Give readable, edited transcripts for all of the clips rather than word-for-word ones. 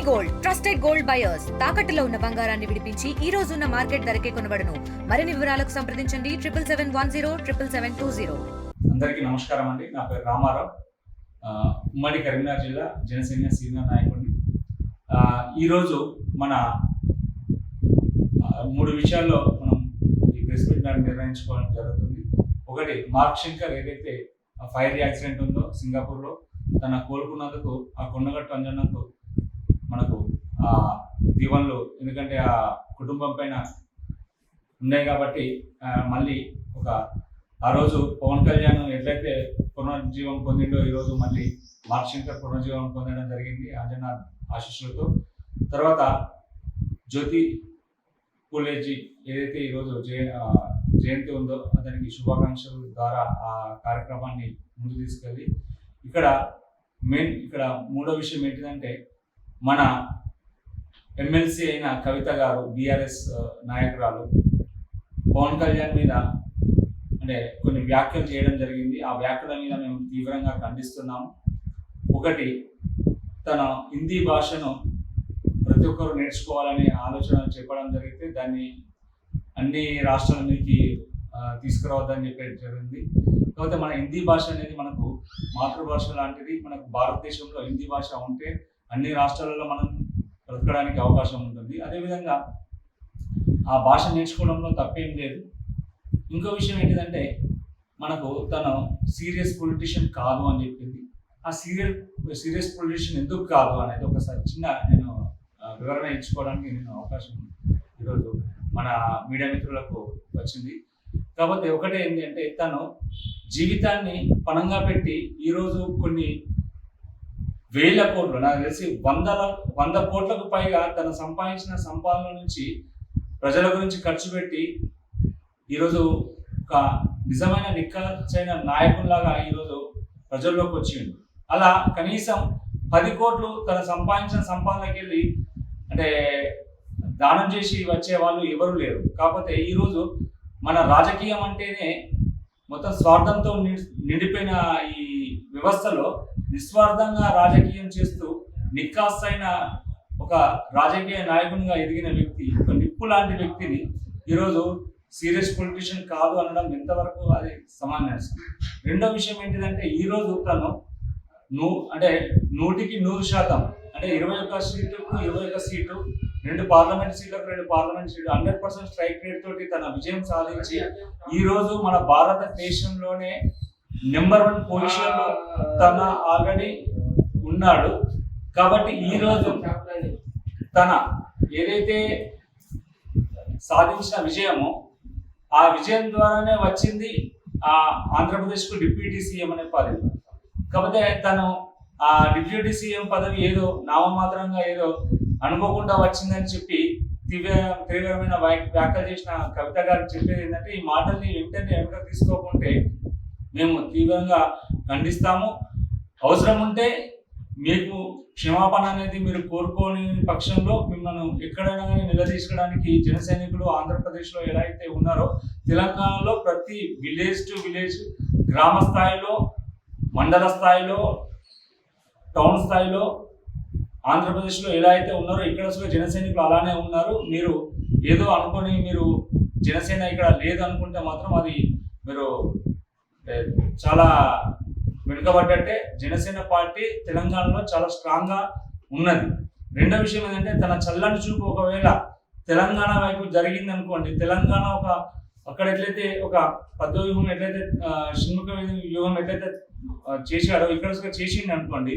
Gold trusted gold buyers తాకట్టులో ఉన్న బంగారాన్ని విడిపించి ఈ రోజు ఉన్న మార్కెట్ ధరకే కొనబడును. మరిన్ని వివరాలకు సంప్రదించండి 7771077720. అందరికీ నమస్కారం అండి. నా పేరు రామారావు, ఉమ్మడి కరీంనగర్ జిల్లా జనసేన సీనియర్ నాయకుడిని. ఈరోజు మన 3 విషయాల్లో మనం ఈ ప్రెస్ మీట్ నిర్వహించుకోవడం జరుగుతుంది. ఒకటి, మార్క్ శంకర్ ఏదైతే ఫైర్ యాక్సిడెంట్ ఉందో సింగపూర్లో, తన కోలుకున్నందుకు ఆ కొండగట్టు అంజన్నకు మనకు ఆ దీవెనలు, ఎందుకంటే ఆ కుటుంబం పైన ఉన్నాయి కాబట్టి మళ్ళీ ఆ రోజు పవన్ కళ్యాణ్ ఎట్లయితే పునర్జీవం పొందిండో ఈరోజు మళ్ళీ మార్క్ శంకర్ పునర్జీవం పొందడం జరిగింది అంజన్న ఆశీస్సులతో. తర్వాత జ్యోతి పూలేజీ ఏదైతే ఈరోజు జయంతి ఉందో అతనికి శుభాకాంక్షల ద్వారా ఆ కార్యక్రమాన్ని ముందుకు తీసుకెళ్ళి ఇక్కడ మూడో విషయం ఏంటిదంటే, మన ఎమ్మెల్సీ అయిన కవిత గారు, బీఆర్ఎస్ నాయకురాలు, పవన్ కళ్యాణ్ మీద అంటే కొన్ని వ్యాఖ్యలు చేయడం జరిగింది. ఆ వ్యాఖ్యల మీద మేము తీవ్రంగా ఖండిస్తున్నాము. ఒకటి, తన హిందీ భాషను ప్రతి ఒక్కరు నేర్చుకోవాలనే ఆలోచన చెప్పడం జరిగితే దాన్ని అన్ని రాష్ట్రాల మీదకి తీసుకురావద్దని చెప్పడం జరిగింది. కాకపోతే మన హిందీ భాష అనేది మనకు మాతృభాష లాంటిది. మనకు భారతదేశంలో హిందీ భాష ఉంటే అన్ని రాష్ట్రాలలో మనం బ్రతకడానికి అవకాశం ఉంటుంది. అదేవిధంగా ఆ భాష నేర్చుకోవడంలో తప్పేం లేదు. ఇంకో విషయం ఏంటిదంటే, మనకు తను సీరియస్ పొలిటీషియన్ కాదు అని చెప్పింది. ఆ సీరియస్ పొలిటీషియన్ ఎందుకు కాదు అనేది ఒకసారి నేను వివరణ ఇచ్చుకోవడానికి అవకాశం ఈరోజు మన మీడియా మిత్రులకు వచ్చింది. కాకపోతే ఒకటే ఏంటంటే, తను జీవితాన్ని పణంగా పెట్టి ఈరోజు కొన్ని వేల కోట్లు, నాకు తెలిసి 100 కోట్లకు పైగా తను సంపాదించిన సంపాదన నుంచి ప్రజల గురించి ఖర్చు పెట్టి ఈరోజు ఒక నిజమైన నిక్కచ్చైన నాయకుల్లాగా ఈరోజు ప్రజల్లోకి వచ్చిండు. అలా కనీసం 10 కోట్లు తను సంపాదించిన సంపాదనకి వెళ్ళి అంటే దానం చేసి వచ్చే వాళ్ళు ఎవరు లేరు. కాకపోతే ఈరోజు మన రాజకీయం అంటేనే మొత్తం స్వార్థంతో నిండిపోయిన ఈ వ్యవస్థలో నిస్వార్థంగా రాజకీయం చేస్తూ నిక్కాసైన ఒక రాజకీయ నాయకునిగా ఎదిగిన వ్యక్తి, ఒక నిప్పు లాంటి వ్యక్తిని ఈరోజు సీరియస్ పొలిటీషియన్ కాదు అనడం ఎంతవరకు అది సమంజసం. రెండో విషయం ఏంటిదంటే, ఈరోజు తను 100% అంటే 21 సీటుకు 21 సీటు, 2 పార్లమెంట్ సీట్లకు 2 పార్లమెంట్ సీట్లు, 100% స్ట్రైక్ రేట్ తోటి తన విజయం సాధించి ఈరోజు మన భారతదేశంలోనే నెంబర్ 1 పొజిషన్లో తన ఆల్రెడీ ఉన్నాడు. కాబట్టి ఈరోజు తన ఏదైతే సాధించిన విజయమో ఆ విజయం ద్వారానే వచ్చింది ఆ ఆంధ్రప్రదేశ్కు డిప్యూటీ సీఎం అనే పదవి. కాకపోతే తను ఆ డిప్యూటీ సీఎం పదవి ఏదో నామమాత్రంగా ఏదో అనుకోకుండా వచ్చిందని చెప్పి తీవ్రమైన వ్యాఖ్యలు చేసిన కవిత గారికి చెప్పేది ఏంటంటే, ఈ మాటల్ని వెంటనే వెనుక తీసుకోకుంటే మేము తీవ్రంగా ఖండిస్తాము. అవసరం ఉంటే మీకు క్షమాపణ అనేది మీరు కోరుకోని పక్షంలో మిమ్మల్ని ఎక్కడైనా కానీ నిలదీసుకోవడానికి జన సైనికులు ఆంధ్రప్రదేశ్లో ఎలా అయితే ఉన్నారో, తెలంగాణలో ప్రతి విలేజ్ టు విలేజ్, గ్రామ స్థాయిలో, మండల స్థాయిలో, టౌన్ స్థాయిలో ఆంధ్రప్రదేశ్లో ఎలా అయితే ఉన్నారో ఇక్కడ జన సైనికులు అలానే ఉన్నారు. మీరు ఏదో అనుకొని మీరు జనసేన ఇక్కడ లేదు అనుకుంటే మాత్రం అది మీరు చాలా వెనుకబడ్డట్టే. జనసేన పార్టీ తెలంగాణలో చాలా స్ట్రాంగ్గా ఉన్నది. రెండో విషయం ఏంటంటే, తన చల్లని చూపు ఒకవేళ తెలంగాణ వైపు జరిగింది అనుకోండి, తెలంగాణ అక్కడ ఎట్లయితే ఒక పద్మవ్యూహం ఎట్లయితే షణ్ముఖ వ్యూహం ఎట్లయితే చేశాడో ఇక్కడ చేసింది అనుకోండి,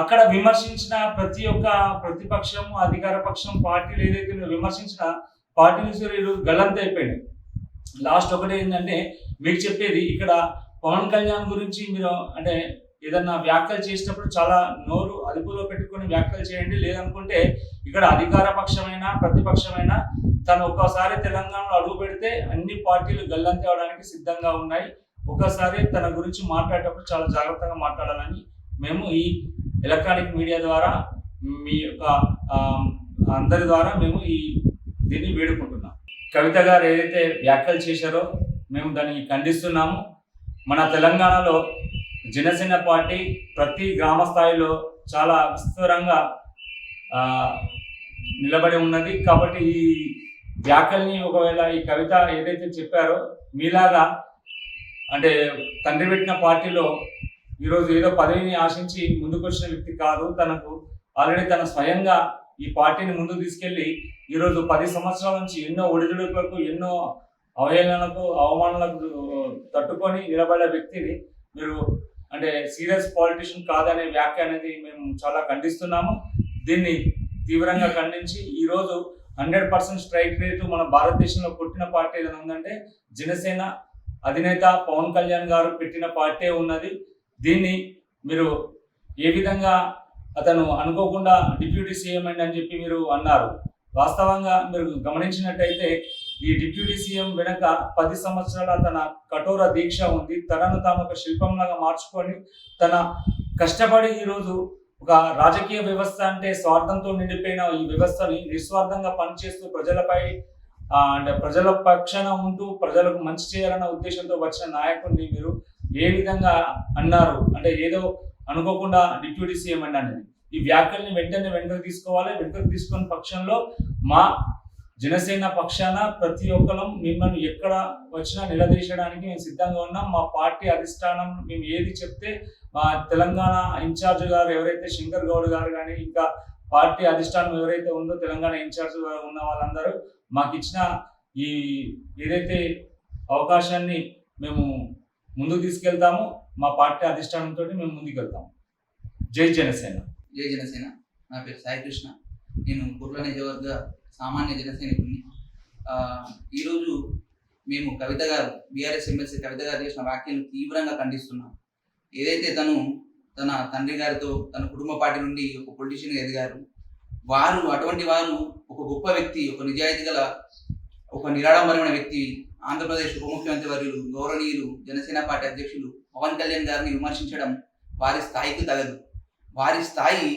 అక్కడ విమర్శించిన ప్రతి ఒక్క ప్రతిపక్షం, అధికార పక్షం, పార్టీలు ఏదైతే విమర్శించిన పార్టీలు గల్లంత అయిపోయినాయి. లాస్ట్ ఒకటి ఏంటంటే, మీకు చెప్పేది, ఇక్కడ పవన్ కళ్యాణ్ గురించి మీరు అంటే ఏదన్నా వ్యాఖ్యలు చేసినప్పుడు చాలా నోరు అదుపులో పెట్టుకొని వ్యాఖ్యలు చేయండి. లేదనుకుంటే ఇక్కడ అధికార పక్షమైనా ప్రతిపక్షమైనా తను ఒక్కసారి తెలంగాణలో అడుగు పెడితే అన్ని పార్టీలు గల్లంత అవడానికి సిద్ధంగా ఉన్నాయి. ఒకసారి తన గురించి మాట్లాడేటప్పుడు చాలా జాగ్రత్తగా మాట్లాడాలని మేము ఈ ఎలక్ట్రానిక్ మీడియా ద్వారా మీ యొక్క అందరి ద్వారా మేము దీన్ని వేడుకుంటున్నాం. కవిత గారు ఏదైతే వ్యాఖ్యలు చేశారో మేము దాన్ని ఖండిస్తున్నాము. మన తెలంగాణలో జనసేన పార్టీ ప్రతి గ్రామ స్థాయిలో చాలా విస్తృతంగా నిలబడి ఉన్నది. కాబట్టి ఈ వ్యాఖ్యల్ని ఒకవేళ ఈ కవిత ఏదైతే చెప్పారో మీలాగా అంటే తండ్రి పెట్టిన పార్టీలో ఈరోజు ఏదో పదవిని ఆశించి ముందుకు వచ్చిన వ్యక్తి కాదు. తనకు ఆల్రెడీ తన స్వయంగా ఈ పార్టీని ముందుకు తీసుకెళ్లి ఈరోజు 10 సంవత్సరాల నుంచి ఎన్నో ఒడిదుడుకులకు, ఎన్నో అవహేళనలకు, అవమానాలకు తట్టుకొని నిలబడే వ్యక్తిని మీరు అంటే సీరియస్ పాలిటిషియన్ కాదనే వ్యాఖ్య అనేది మేము చాలా ఖండిస్తున్నాము. దీన్ని తీవ్రంగా ఖండించి ఈరోజు 100% స్ట్రైక్ రేటు మన భారతదేశంలో పుట్టిన పార్టీ ఏదైనా ఉందంటే జనసేన అధినేత పవన్ కళ్యాణ్ గారు పెట్టిన పార్టీ ఉన్నది. దీన్ని మీరు ఏ విధంగా అతను అనుకోకుండా డిప్యూటీ సీఎం అని చెప్పి మీరు అన్నారు. వాస్తవంగా మీరు గమనించినట్టయితే ఈ డిప్యూటీ సీఎం వెనక 10 సంవత్సరాల తన కఠోర దీక్ష ఉంది. తనను తాను ఒక శిల్పంలాగా మార్చుకొని తన కష్టపడి ఈరోజు ఒక రాజకీయ వ్యవస్థ అంటే స్వార్థంతో నిండిపోయిన ఈ వ్యవస్థని నిస్వార్థంగా పనిచేస్తూ ప్రజలపై అంటే ప్రజల పక్షాన ఉంటూ ప్రజలకు మంచి చేయాలన్న ఉద్దేశంతో వచ్చిన నాయకుడిని మీరు ఏ విధంగా అన్నారు అంటే ఏదో అనుకోకుండా డిప్యూటీ సీఎం అనేది. ఈ వ్యాఖ్యల్ని వెంటనే తీసుకోవాలి. వెనుకకు తీసుకున్న పక్షంలో మా జనసేన పక్షాన ప్రతి ఒక్కరం మిమ్మల్ని ఎక్కడ వచ్చినా నిలదీయడానికి మేము సిద్ధంగా ఉన్నాం. మా పార్టీ అధిష్టానం మేము ఏది చెప్తే మా తెలంగాణ ఇన్ఛార్జ్ గారు ఎవరైతే శంకర్ గౌడ్ గారు కానీ ఇంకా పార్టీ అధిష్టానం ఎవరైతే ఉందో తెలంగాణ ఇన్ఛార్జ్ ఉన్న వాళ్ళందరూ మాకు ఇచ్చిన ఈ ఏదైతే అవకాశాన్ని మేము ముందుకు తీసుకెళ్తాము. మా పార్టీ అధిష్టానంతో మేము ముందుకు వెళ్తాము. జై జనసేన. జై జనసేన. నా పేరు సాయి కృష్ణ. నేను కుర్ల నియోజకవర్గ సామాన్య జనసైనికుడిని. ఈరోజు మేము కవిత గారు బీఆర్ఎస్ ఎమ్మెల్సీ కవిత గారు చేసిన వ్యాఖ్యలను తీవ్రంగా ఖండిస్తున్నాం. ఏదైతే తను తన తండ్రి గారితో తన కుటుంబ పార్టీ నుండి ఒక పొలిటీషియన్గా ఎదిగారు. అటువంటి వారు ఒక గొప్ప వ్యక్తి, ఒక నిజాయితీ గల, ఒక నిరాడంబరమైన వ్యక్తి, ఆంధ్రప్రదేశ్ ఉప ముఖ్యమంత్రి వర్యులు గౌరవనీయులు జనసేన పార్టీ అధ్యక్షులు పవన్ కళ్యాణ్ గారిని విమర్శించడం వారి స్థాయికి తగదు. వారి స్థాయి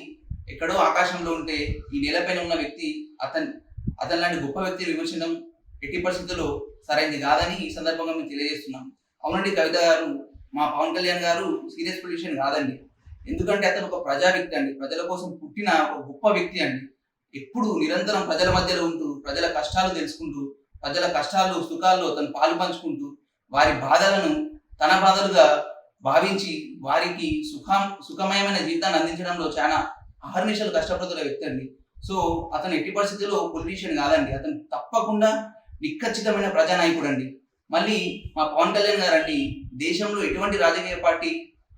ఎక్కడో ఆకాశంలో ఉంటే ఈ నేలపైన ఉన్న వ్యక్తి అతని లాంటి గొప్ప వ్యక్తిని విమర్శించడం ఎట్టి పరిస్థితుల్లో సరైనది కాదని ఈ సందర్భంగా మేము తెలియజేస్తున్నాం. అవునండి, కవిత గారు మా పవన్ కళ్యాణ్ గారు సీరియస్ పొలిటీషియన్ కాదండి. ఎందుకంటే అతను ఒక ప్రజా వ్యక్తి అండి, ప్రజల కోసం పుట్టిన ఒక గొప్ప వ్యక్తి అండి. ఎప్పుడు నిరంతరం ప్రజల మధ్యలో ఉంటూ ప్రజల కష్టాలు తెలుసుకుంటూ ప్రజల కష్టాలు సుఖాల్లో తను పాలు పంచుకుంటూ వారి బాధలను తన బాధలుగా భావించి వారికి సుఖమయమైన జీవితాన్ని అందించడంలో చాలా అహర్నిశలు కష్టపడుతున్న వ్యక్తి అండి. సో అతను ఎట్టి పరిస్థితుల్లో పొలిటీషియన్ కాదండి. అతను తప్పకుండా నిఖచ్చితమైన ప్రజానాయకుడు అండి. మళ్ళీ మా పవన్ కళ్యాణ్ గారు అండి దేశంలో ఎటువంటి రాజకీయ పార్టీ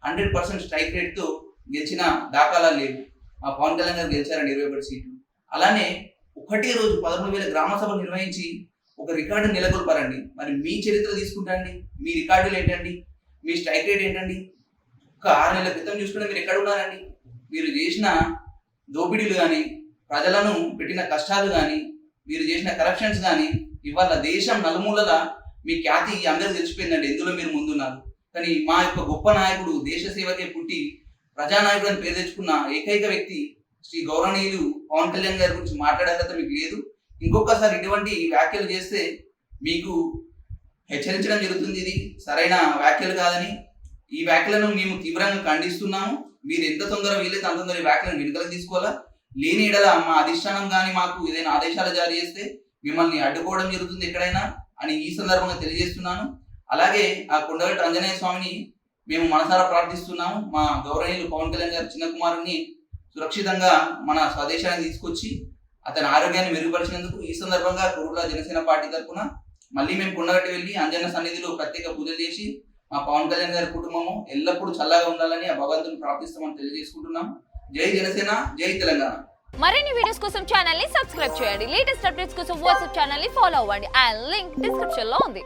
100% స్ట్రైక్ రేట్తో గెలిచిన దాఖలాలు లేవు. మా పవన్ కళ్యాణ్ గారు గెలిచారండి 21 సీట్లు. అలానే ఒకటే రోజు 13,000 గ్రామ సభలు నిర్వహించి ఒక రికార్డు నెలకొల్పారండి. మరి మీ చరిత్ర తీసుకుంటా అండి, మీ రికార్డులు ఏంటండి, మీ స్ట్రైక్ రేట్ ఏంటండి? ఒక 6 నెలల క్రితం చూసుకుంటే మీరు ఎక్కడ ఉన్నారండి? మీరు చేసిన దోపిడీలు కానీ, ప్రజలను పెట్టిన కష్టాలు కానీ, మీరు చేసిన కరప్షన్స్ కానీ ఇవాళ దేశం నలుమూలల మీ ఖ్యాతి అందరూ తెలిసిపోయిందండి. ఎందులో మీరు ముందున్నారు. కానీ మా యొక్క గొప్ప నాయకుడు దేశ సేవకే పుట్టి ప్రజానాయకుడు అని పేరు తెచ్చుకున్న ఏకైక వ్యక్తి శ్రీ గౌరవనీయులు పవన్ కళ్యాణ్ గారి గురించి మాట్లాడే అర్హత మీకు లేదు. ఇంకొకసారి ఇటువంటి వ్యాఖ్యలు చేస్తే మీకు హెచ్చరించడం జరుగుతుంది. ఇది సరైన వ్యాఖ్యలు కాదని. ఈ వ్యాఖ్యలను మేము తీవ్రంగా ఖండిస్తున్నాము. మీరు ఎంత తొందర వీలైతే అంత తొందర ఈ వ్యాఖ్యలను వెనుకలకు తీసుకోవాలా. లేని ఎడల మా అధిష్టానం కానీ మాకు ఏదైనా ఆదేశాలు జారీ చేస్తే మిమ్మల్ని అడ్డుకోవడం జరుగుతుంది ఎక్కడైనా అని ఈ సందర్భంగా తెలియజేస్తున్నాను. అలాగే ఆ కొండగట్టు ఆంజనేయ స్వామిని మేము మనసారా ప్రార్థిస్తున్నాము. మా గౌరవనీయులు పవన్ కళ్యాణ్ గారి చిన్న కుమారుని సురక్షితంగా మన స్వదేశానికి తీసుకొచ్చి అతని ఆరోగ్యాన్ని మెరుగుపరిచినందుకు ఈ సందర్భంగా కురుల జనసేన పార్టీ తరఫున మళ్ళీ మేము కొండగట్టు వెళ్ళి ఆంజనేయ సన్నిధిలో ప్రత్యేక పూజలు చేసి మా పవన్ కళ్యాణ్ గారి కుటుంబము ఎల్లప్పుడూ చల్లగా ఉండాలని ఆ భగవంతుని ప్రార్థిస్తామని తెలియజేసుకుంటున్నాం. జై జనసేన, జై తెలంగాణ. మరిన్ని వీడియోస్ కోసం ఛానల్ ని సబ్స్క్రైబ్ చేయండి. లేటెస్ట్ అప్డేట్స్ కోసం వాట్సాప్ ఛానల్ ని ఫాలో అవ్వండి. ఆ లింక్ డిస్క్రిప్షన్ లో ఉంది.